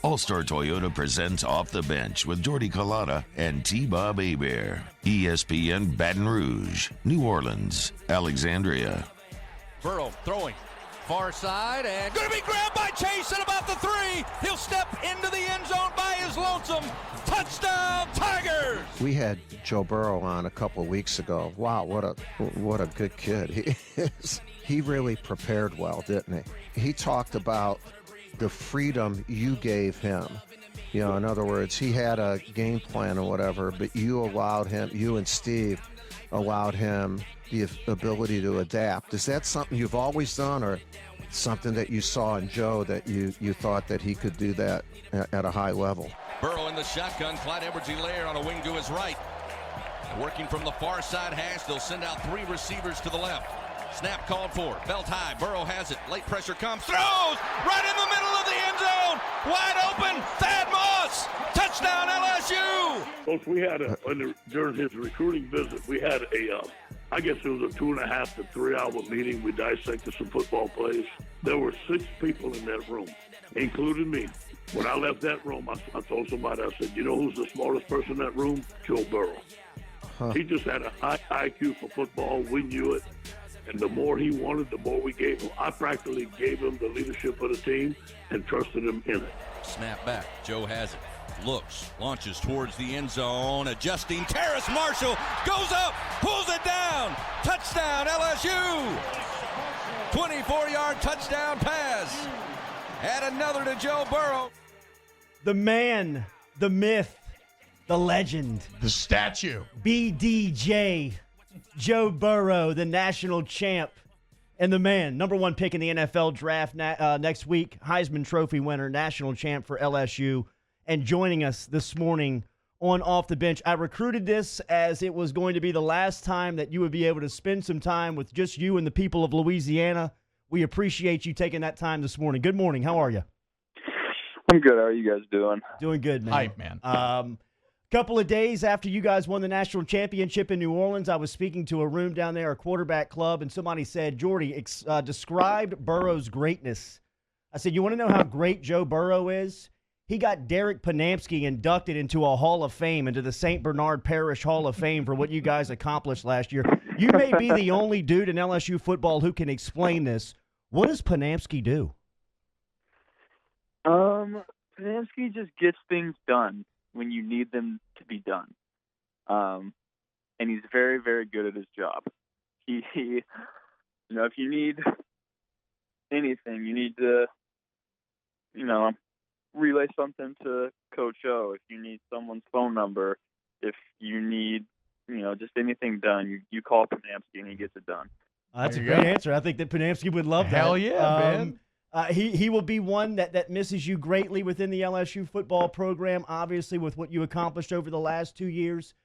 All-Star Toyota presents Off the Bench with Jordy and T-Bob Hebert. ESPN Baton Rouge, New Orleans, Alexandria. Burrow throwing. Far side and going to be grabbed by Chase at about the 3. He'll step into the end zone by his lonesome. Touchdown, Tigers! We had Joe Burrow on a couple of weeks ago. Wow, what a good kid. He really prepared well, didn't he? He talked about the freedom you gave him. You know, in other words, he had a game plan or whatever, but you and Steve allowed him the ability to adapt. Is that something you've always done, or something that you saw in Joe that you thought that he could do that at a high level? Burrow in the shotgun. Clyde Edwards-Helaire on a wing to his right. Working from the far side hash, they'll send out 3 receivers to the left. Snap called for. Belt high. Burrow has it. Late pressure comes. Throws right in the middle of the end zone. Wide open. Thad Moss. Touchdown LSU. Coach, we had during his recruiting visit, we had I guess it was a 2.5 to 3 hour meeting. We dissected some football plays. There were 6 people in that room, including me. When I left that room, I told somebody, I said, you know who's the smartest person in that room? Joe Burrow. He just had a high IQ for football. We knew it. And the more he wanted, the more we gave him. I practically gave him the leadership of the team and trusted him in it. Snap back. Joe has it. Looks, launches towards the end zone, adjusting. Terrace Marshall goes up, pulls it down. Touchdown, LSU. 24-yard touchdown pass. Add another to Joe Burrow. The man, the myth, the legend. The statue. BDJ. Joe Burrow, the national champ, and the man, number 1 pick in the NFL draft next week, Heisman Trophy winner, national champ for LSU, and joining us this morning on Off the Bench. I recruited this as it was going to be the last time that you would be able to spend some time with just you and the people of Louisiana. We appreciate you taking that time this morning. Good morning. How are you? I'm good. How are you guys doing? Doing good, man. Hype, man. Couple of days after you guys won the national championship in New Orleans, I was speaking to a room down there, a quarterback club, and somebody said, Jordy, described Burrow's greatness. I said, you want to know how great Joe Burrow is? He got Derek Ponamsky inducted into a Hall of Fame, into the St. Bernard Parish Hall of Fame for what you guys accomplished last year. You may be the only dude in LSU football who can explain this. What does Ponamsky do? Ponamsky just gets things done when you need them to be done. And he's very, very good at his job. He if you need anything, you need to, relay something to Coach O. If you need someone's phone number, if you need, just anything done, you call Ponamsky and he gets it done. That's a great answer. I think that Ponamsky would love that. Hell yeah, man. He will be one that misses you greatly within the LSU football program, obviously, with what you accomplished over the last 2 years.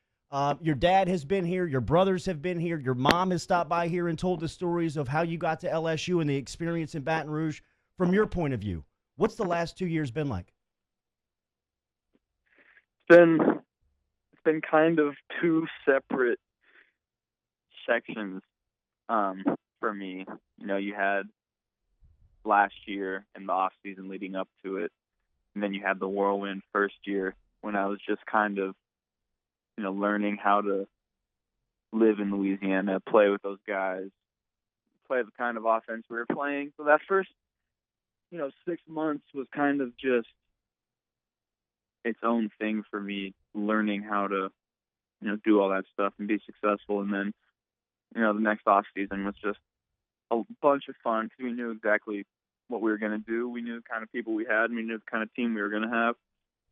Your dad has been here. Your brothers have been here. Your mom has stopped by here and told the stories of how you got to LSU and the experience in Baton Rouge. From your point of view, what's the last 2 years been like? It's been kind of 2 separate sections for me. You had last year and the off season leading up to it, and then you had the whirlwind first year when I was just kind of learning how to live in Louisiana, play with those guys, play the kind of offense we were playing. So that first 6 months was kind of just its own thing for me, learning how to do all that stuff and be successful. And then the next off season was just a bunch of fun because we knew exactly what we were going to do. We knew the kind of people we had, and we knew the kind of team we were going to have.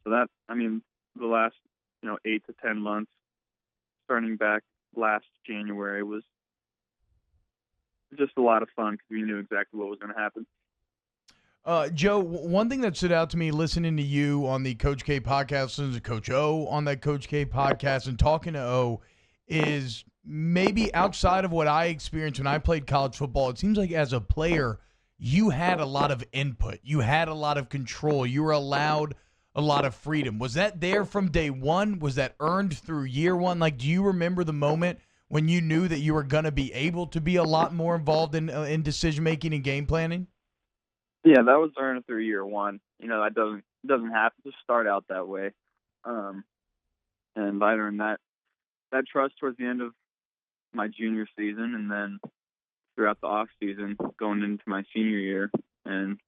So that, the last, 8 to 10 months, starting back last January, was just a lot of fun because we knew exactly what was going to happen. Joe, one thing that stood out to me listening to you on the Coach K podcast, listening to Coach O on that Coach K podcast, and talking to O, is maybe outside of what I experienced when I played college football, it seems like as a player, you had a lot of input. You had a lot of control. You were allowed a lot of freedom. Was that there from day one? Was that earned through year one? Like, do you remember the moment when you knew that you were going to be able to be a lot more involved in decision-making and game planning? Yeah, that was earned through year one. That doesn't have to start out that way. And I earned that trust towards the end of my junior season, and then throughout the off season going into my senior year. And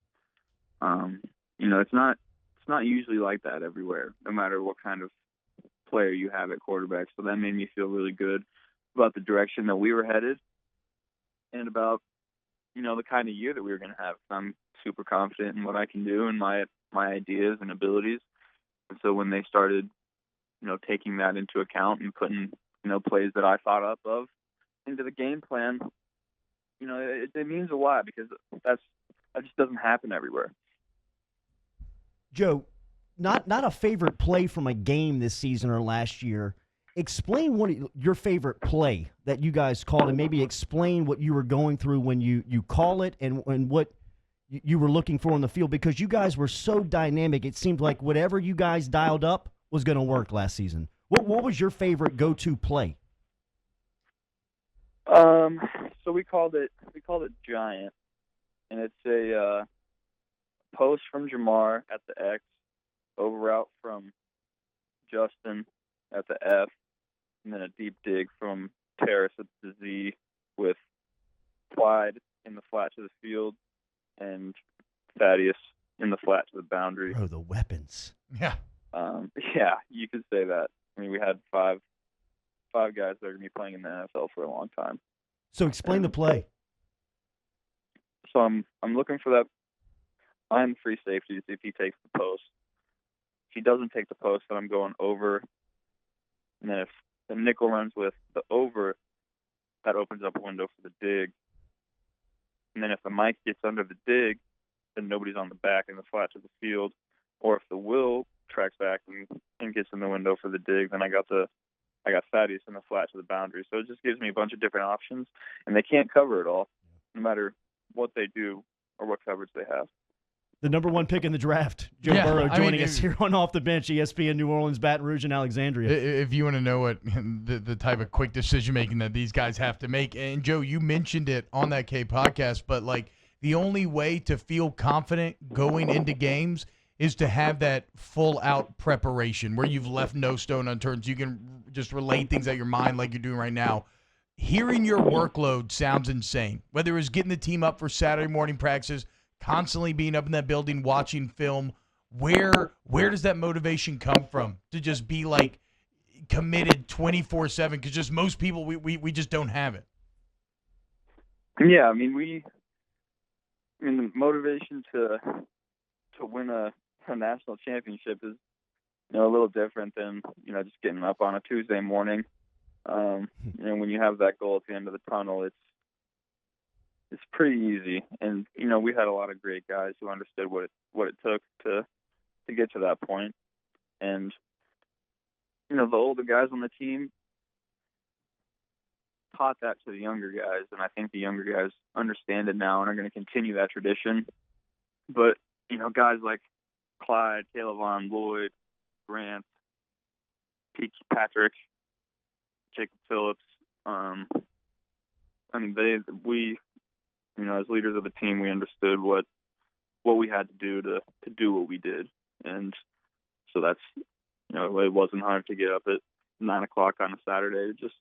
it's not usually like that everywhere, no matter what kind of player you have at quarterback. So that made me feel really good about the direction that we were headed and about the kind of year that we were going to have. I'm super confident in what I can do and my ideas and abilities. And so when they started, taking that into account and putting, plays that I thought up of into the game plan, it means a lot, because that just doesn't happen everywhere. Joe, not a favorite play from a game this season or last year. Explain your favorite play that you guys called, and maybe explain what you were going through when you call it and what you were looking for on the field, because you guys were so dynamic. It seemed like whatever you guys dialed up was going to work last season. What was your favorite go-to play? So we called it Giant, and it's a post from Jamar at the X, over route from Justin at the F, and then a deep dig from Terrace at the Z, with Clyde in the flat to the field and Thaddeus in the flat to the boundary. Oh, the weapons. Yeah. Yeah, you could say that. I mean, we had five guys that are going to be playing in the NFL for a long time. So explain the play. So I'm looking for that. I'm free safety to see if he takes the post. If he doesn't take the post, then I'm going over. And then if the nickel runs with the over, that opens up a window for the dig. And then if the Mike gets under the dig, then nobody's on the back in the flat to the field. Or if the Will tracks back and gets in the window for the dig, then I got Thaddeus in the flat to the boundary. So it just gives me a bunch of different options, and they can't cover it all, no matter what they do or what coverage they have. The number one pick in the draft, Joe Burrow, joining us here on Off the Bench, ESPN New Orleans, Baton Rouge, and Alexandria. If you want to know what the type of quick decision-making that these guys have to make, and Joe, you mentioned it on that K podcast, but the only way to feel confident going into games is to have that full-out preparation where you've left no stone unturned. You can just relate things out your mind like you're doing right now. Hearing your workload sounds insane, whether it was getting the team up for Saturday morning practices, constantly being up in that building watching film. Where does that motivation come from to just be committed 24/7? Because just most people, we just don't have it. Yeah, I mean the motivation to win a national championship is a little different than just getting up on a Tuesday morning. When you have that goal at the end of the tunnel, it's pretty easy. And we had a lot of great guys who understood what it took to get to that point. And the older guys on the team taught that to the younger guys, and I think the younger guys understand it now and are going to continue that tradition. But guys like Clyde, Caleb, Lloyd, Grant, Pete Patrick, Jacob Phillips. As leaders of the team, we understood what we had to do to do what we did, and so that's it wasn't hard to get up at 9 o'clock on a Saturday to just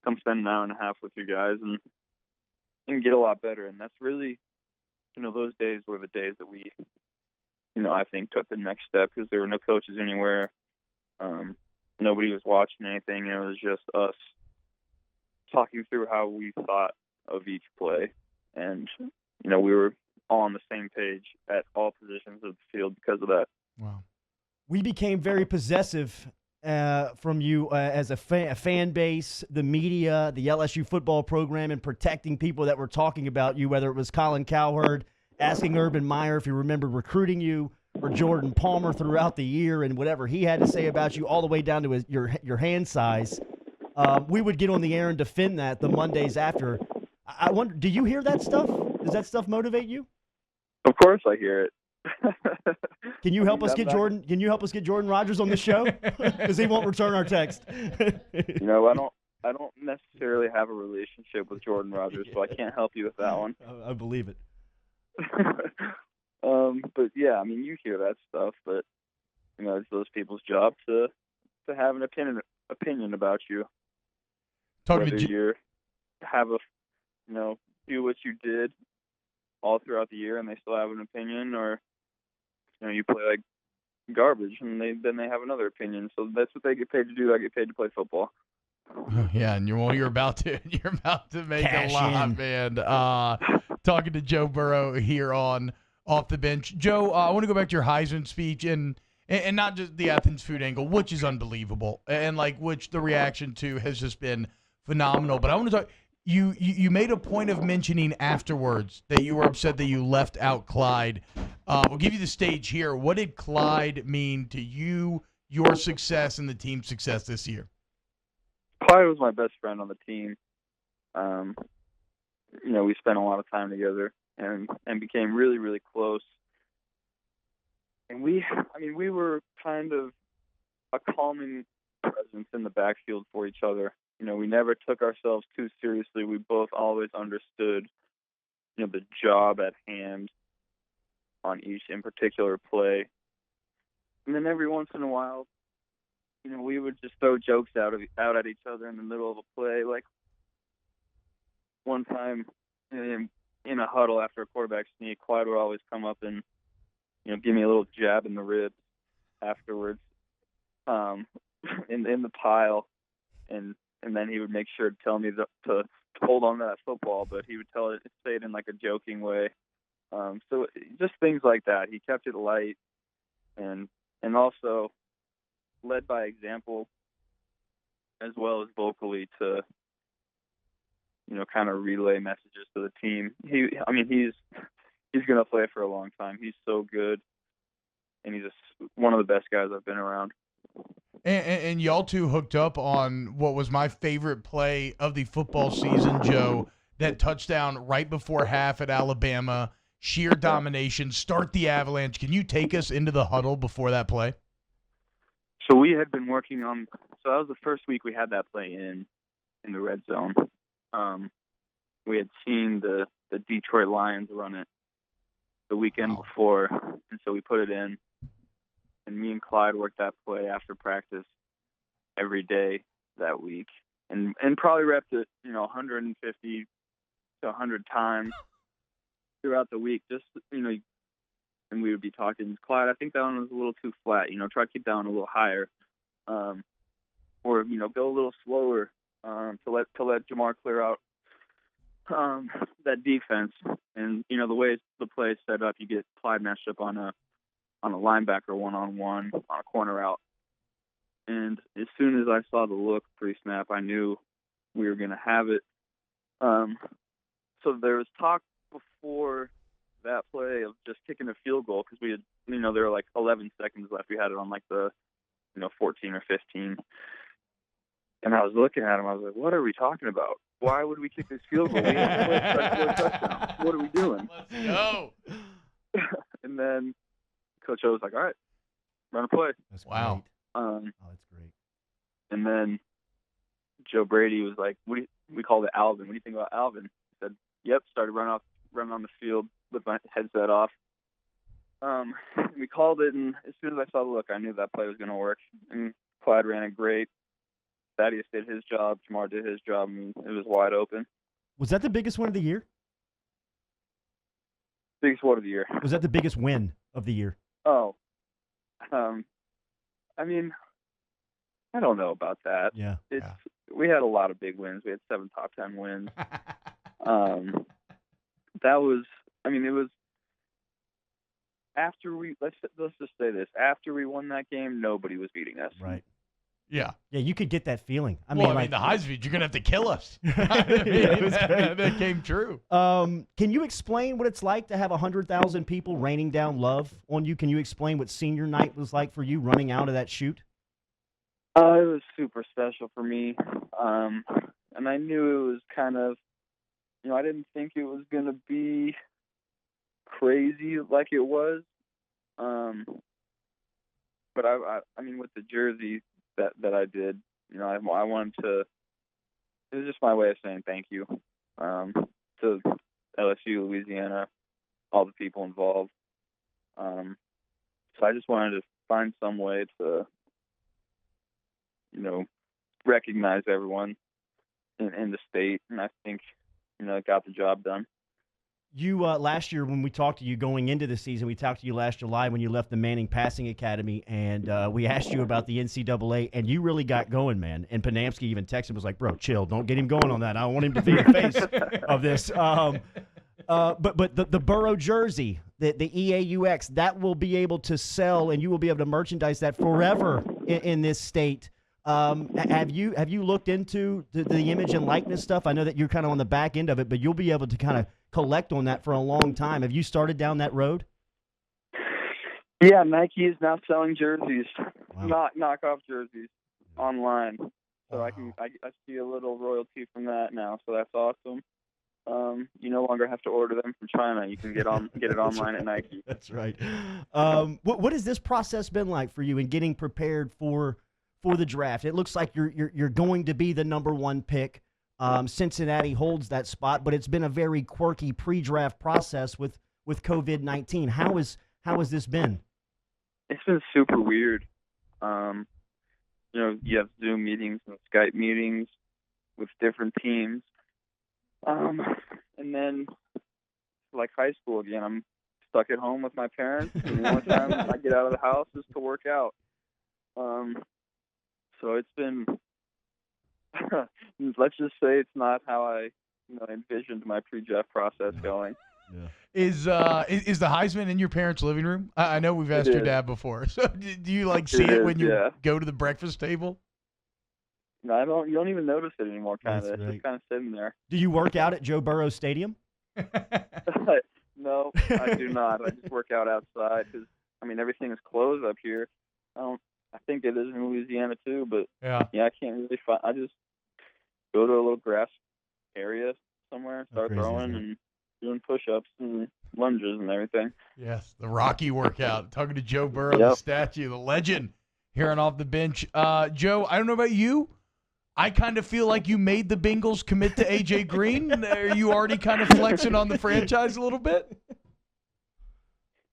come spend an hour and a half with you guys and get a lot better. And that's really those days were the days that we I think took the next step, because there were no coaches anywhere. Nobody was watching anything. It was just us talking through how we thought of each play. And, we were all on the same page at all positions of the field because of that. Wow. We became very possessive from you as a fan base, the media, the LSU football program, and protecting people that were talking about you, whether it was Colin Cowherd asking Urban Meyer if he remembered recruiting you, or Jordan Palmer throughout the year and whatever he had to say about you, all the way down to your hand size. We would get on the air and defend that the Mondays after. I wonder, do you hear that stuff? Does that stuff motivate you? Of course I hear it. Can you help us get Jordan? Can you help us get Jordan Rodgers on the show? Because he won't return our text. I don't necessarily have a relationship with Jordan Rodgers, so I can't help you with that one. I believe it. But yeah, I mean, you hear that stuff, but it's those people's job to have an opinion about you. Talking Whether you have a do what you did all throughout the year and they still have an opinion, or you play like garbage and then they have another opinion. So that's what they get paid to do. I get paid to play football. Yeah, and you're about to make Cash a lot, in. man. Talking to Joe Burrow here on Off the Bench. Joe, I want to go back to your Heisman speech and not just the Athens food angle, which is unbelievable, and which the reaction to has just been phenomenal. But I want to talk. You made a point of mentioning afterwards that you were upset that you left out Clyde. We'll give you the stage here. What did Clyde mean to you, your success, and the team's success this year? Clyde was my best friend on the team. We spent a lot of time together and became really, really close. And we were kind of a calming presence in the backfield for each other. We never took ourselves too seriously. We both always understood, the job at hand on each in particular play. And then every once in a while, we would just throw jokes out at each other in the middle of a play. Like one time in a huddle after a quarterback sneak, Clyde would always come up and, give me a little jab in the ribs afterwards, in the pile. And then he would make sure to tell me to hold on to that football, but he would say it in like a joking way. So just things like that. He kept it light and also led by example as well as vocally to, kind of relay messages to the team. He's going to play for a long time. He's so good, and he's one of the best guys I've been around. And y'all two hooked up on what was my favorite play of the football season, Joe, that touchdown right before half at Alabama, sheer domination, start the Avalanche. Can you take us into the huddle before that play? So we had been working on – so that was the first week we had that play in the red zone. We had seen the Detroit Lions run it the weekend before, and so we put it in. And me and Clyde worked that play after practice every day that week, and probably repped it, 150 to 100 times throughout the week. Just and we would be talking, Clyde, I think that one was a little too flat. Try to keep that one a little higher, or go a little slower to let Jamar clear out that defense. And the way the play is set up, you get Clyde matched up on a linebacker one-on-one on a corner out. And as soon as I saw the look pre-snap, I knew we were going to have it. So there was talk before that play of just kicking a field goal because we had, there were like 11 seconds left. We had it on like the, 14 or 15. And I was looking at him. I was like, what are we talking about? Why would we kick this field goal? We have to play a touchdown. What are we doing? Let's go. And then Coach O was like, all right, run a play. That's wow. Great. That's great. And then Joe Brady was like, we called it Alvin. What do you think about Alvin? He said, yep, started running on the field with my headset off. We called it, and as soon as I saw the look, I knew that play was going to work. And Clyde ran it great. Thaddeus did his job. Jamar did his job. And it was wide open. Was that the biggest win of the year? Biggest win of the year. Was that the biggest win of the year? Oh. I don't know about that. Yeah. We had a lot of big wins. We had 7 top 10 wins. That was, it was after let's just say this. After we won that game, nobody was beating us. Right. Yeah. Yeah, you could get that feeling. The Heisman, you're going to have to kill us. It was great. That came true. Can you explain what it's like to have 100,000 people raining down love on you? Can you explain what senior night was like for you running out of that chute? It was super special for me. And I knew it was kind of, I didn't think it was going to be crazy like it was. But with the jersey that I did, I wanted to, it was just my way of saying thank you to LSU, Louisiana, all the people involved. So I just wanted to find some way to, recognize everyone in the state, and I think, it got the job done. You last year when we talked to you going into the season, we talked to you last July when you left the Manning Passing Academy, and we asked you about the NCAA, and you really got going, man. And Ponamsky even texted, was like, "Bro, chill, don't get him going on that. I don't want him to be the face of this." But the Burrow jersey, the EAUX, that will be able to sell, and you will be able to merchandise that forever in this state. Have you looked into the image and likeness stuff? I know that you're kind of on the back end of it, but you'll be able to kind of collect on that for a long time. Have you started down that road? Yeah, Nike is now selling jerseys, Wow. not knockoff jerseys, online. So Wow. I see a little royalty from that now. So that's awesome. You no longer have to order them from China. You can get it online at Nike. That's right. What has this process been like for you in getting prepared for the draft? It looks like you're going to be the number one pick. Cincinnati holds that spot, but it's been a very quirky pre-draft process with COVID-19. How has this been? It's been super weird. You have Zoom meetings and Skype meetings with different teams. And then, like high school again, I'm stuck at home with my parents. And the only time I get out of the house is to work out. So it's been, let's just say it's not how I envisioned my pre-draft process going. Yeah. Is the Heisman in your parents' living room? I know we've asked your dad before. So do you see it when you go to the breakfast table? No, you don't even notice it anymore. It's just kind of sitting there. Do you work out at Joe Burrow Stadium? No, I do not. I just work out outside because everything is closed up here. I think it is in Louisiana too, but yeah, I can't really find. I just go to a little grass area somewhere, start throwing and doing push-ups and lunges and everything. Yes, the Rocky workout. Talking to Joe Burrow, the statue, the legend, here on Off the Bench. Joe, I don't know about you. I kind of feel like you made the Bengals commit to A.J. Green. Are you already kind of flexing on the franchise a little bit?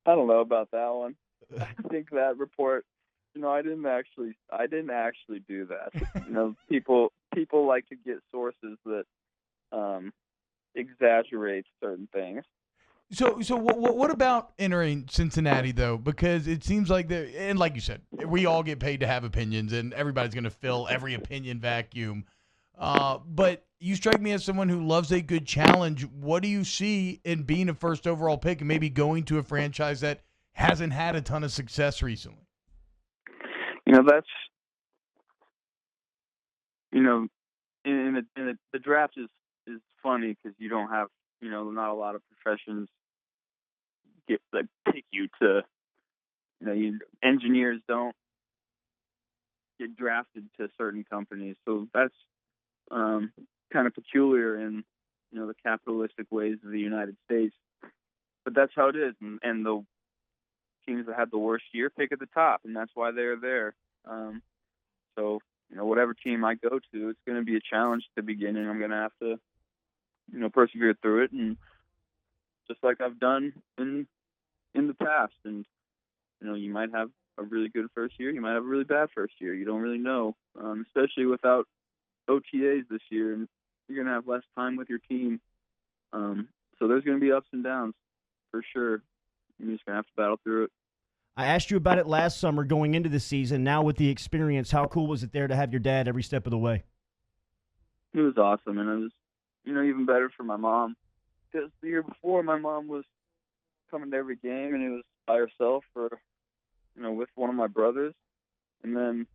I don't know about that one. I think that report, I didn't actually do that. People like to get sources that exaggerate certain things. So what about entering Cincinnati, though? Because it seems like and like you said, we all get paid to have opinions, and everybody's going to fill every opinion vacuum. But you strike me as someone who loves a good challenge. What do you see in being a first overall pick and maybe going to a franchise that hasn't had a ton of success recently? That's in the draft is funny because you don't have not a lot of professions pick you to engineers don't get drafted to certain companies, so that's kind of peculiar in the capitalistic ways of the United States, but that's how it is, and the teams that had the worst year pick at the top, and that's why they're there. So whatever team I go to, it's going to be a challenge at the beginning. I'm going to have to persevere through it, and just like I've done in the past. And you might have a really good first year, you might have a really bad first year. You don't really know, especially without OTAs this year, and you're going to have less time with your team. So there's going to be ups and downs for sure. You're just going to have to battle through it. I asked you about it last summer going into the season. Now with the experience, how cool was it there to have your dad every step of the way? It was awesome, and it was even better for my mom, because the year before my mom was coming to every game, and it was by herself for, with one of my brothers, and then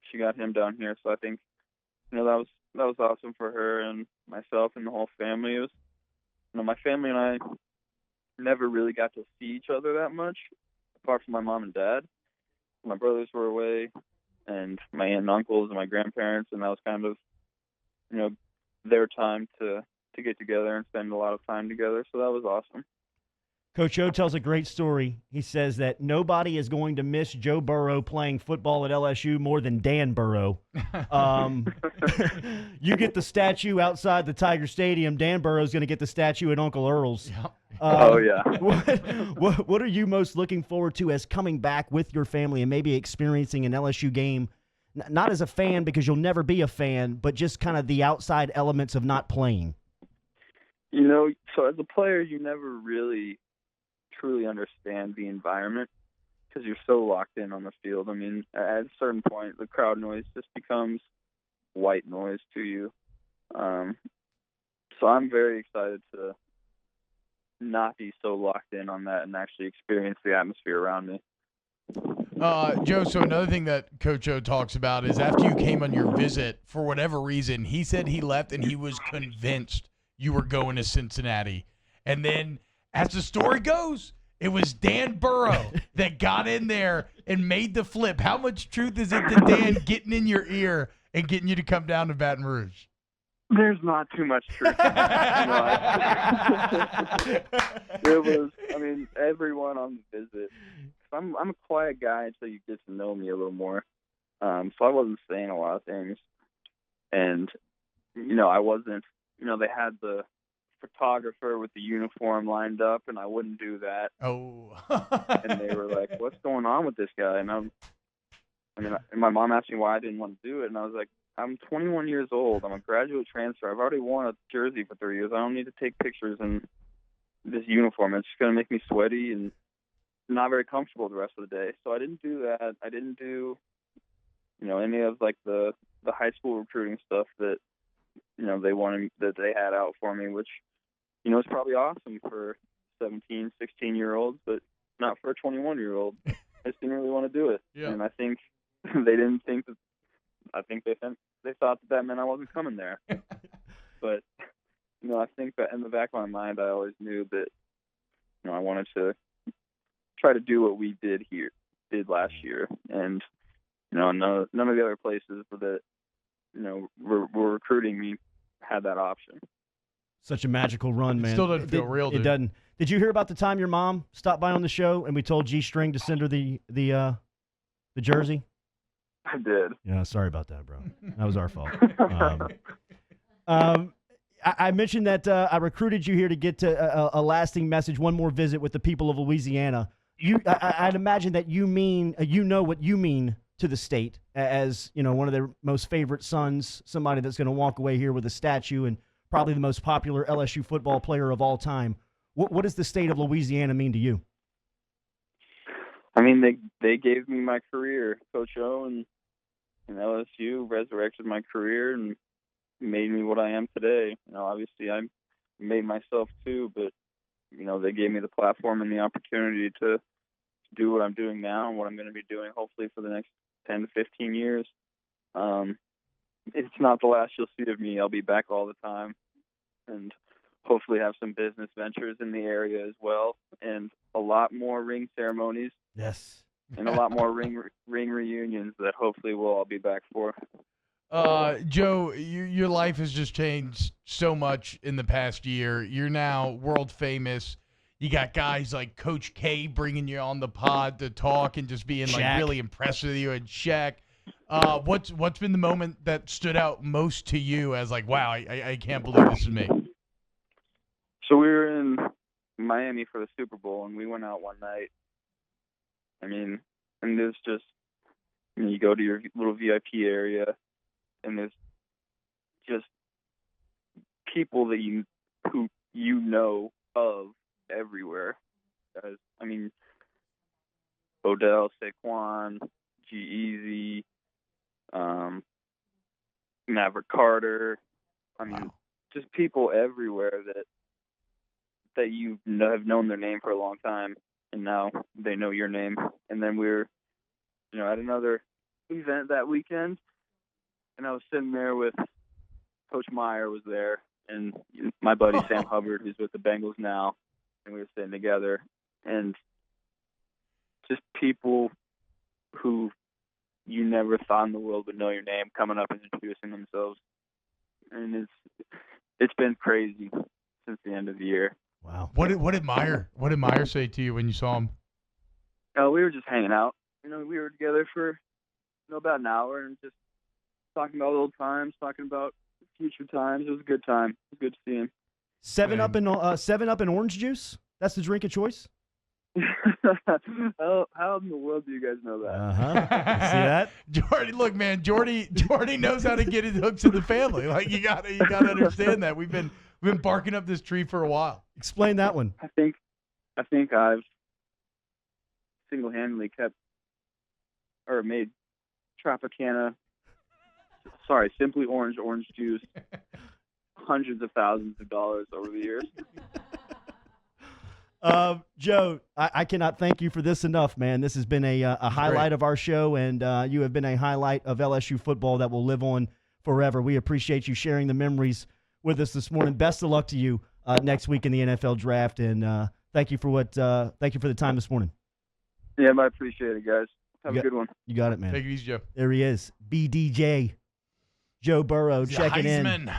she got him down here. So I think, that was awesome for her and myself and the whole family. It was, my family and I never really got to see each other that much, apart from my mom and dad. My brothers were away, and my aunt and uncles and my grandparents, and that was kind of, their time to get together and spend a lot of time together. So that was awesome. Coach O tells a great story. He says that nobody is going to miss Joe Burrow playing football at LSU more than Dan Burrow. You get the statue outside the Tiger Stadium. Dan Burrow's going to get the statue at Uncle Earl's. Oh, yeah. What are you most looking forward to as coming back with your family and maybe experiencing an LSU game, not as a fan because you'll never be a fan, but just kind of the outside elements of not playing? So as a player, you never really truly understand the environment because you're so locked in on the field. I mean, at a certain point, the crowd noise just becomes white noise to you. So I'm very excited to not be so locked in on that and actually experience the atmosphere around me. Joe, so another thing that Coach O talks about is after you came on your visit, for whatever reason, he said he left and he was convinced you were going to Cincinnati. And then, as the story goes, it was Dan Burrow that got in there and made the flip. How much truth is it to Dan getting in your ear and getting you to come down to Baton Rouge? There's not too much truth. There was, everyone on the visit. I'm a quiet guy until you get to know me a little more. So I wasn't saying a lot of things. And, I wasn't, they had the photographer with the uniform lined up, and I wouldn't do that. Oh. And they were like, what's going on with this guy? And my mom asked me why I didn't want to do it, and I was like, I'm 21 years old. I'm a graduate transfer. I've already worn a jersey for 3 years. I don't need to take pictures in this uniform. It's just going to make me sweaty and not very comfortable the rest of the day. So I didn't do that. I didn't do, any of like the high school recruiting stuff that, they wanted, that they had out for me, which, is probably awesome for 17, 16-year-olds, but not for a 21-year-old. I just didn't really want to do it. Yeah. And I think they didn't think that, I think they thought that meant I wasn't coming there. But, I think that in the back of my mind, I always knew that, I wanted to try to do what we did last year. And, none of the other places that, were recruiting me had that option. Such a magical run, man. Still doesn't feel real, dude. It doesn't. Did you hear about the time your mom stopped by on the show and we told G-String to send her the jersey? I did. Yeah, sorry about that, bro. That was our fault. I mentioned that I recruited you here to get to a lasting message, one more visit with the people of Louisiana. I'd imagine that you mean, what you mean to the state as, one of their most favorite sons, somebody that's going to walk away here with a statue and probably the most popular LSU football player of all time. What does the state of Louisiana mean to you? They gave me my career. Coach O and LSU resurrected my career and made me what I am today. Obviously I made myself too, but they gave me the platform and the opportunity to do what I'm doing now and what I'm going to be doing hopefully for the next 10 to 15 years. It's not the last you'll see of me. I'll be back all the time and hopefully have some business ventures in the area as well and a lot more ring ceremonies. Yes. And a lot more ring reunions that hopefully we'll all be back for. Joe, your life has just changed so much in the past year. You're now world famous. You got guys like Coach K bringing you on the pod to talk and just being like really impressed with you, and Shaq. What's been the moment that stood out most to you as like, wow, I can't believe this is me? So we were in Miami for the Super Bowl, and we went out one night. And there's just, you go to your little VIP area, and there's just people that who you know of everywhere. Odell, Saquon, G-Eazy, Maverick Carter. Wow. Just people everywhere that have known their name for a long time, and now they know your name. And then we're, at another event that weekend, and I was sitting there with Coach Meyer was there, and my buddy Sam Hubbard, who's with the Bengals now, and we were sitting together, and just people who you never thought in the world would know your name coming up and introducing themselves. And it's been crazy since the end of the year. Wow. What did Meyer say to you when you saw him? We were just hanging out. We were together for about an hour and just talking about old times, talking about future times. It was a good time. It was good to see him. Seven up and orange juice? That's the drink of choice? How in the world do you guys know that? See that? Jordy, look, man, Jordy knows how to get his hooks in the family. Like you gotta understand that. We've been barking up this tree for a while. Explain that one. I think I've single-handedly made Simply Orange juice hundreds of thousands of dollars over the years. Joe, I cannot thank you for this enough, man. This has been a highlight of our show, and you have been a highlight of LSU football that will live on forever. We appreciate you sharing the memories with us this morning. Best of luck to you next week in the NFL draft, and thank you for the time this morning. Yeah, I appreciate it, guys. Have a good one. You got it, man. Take it easy, Joe. There he is, BDJ, Joe Burrow, checking in. Heisman.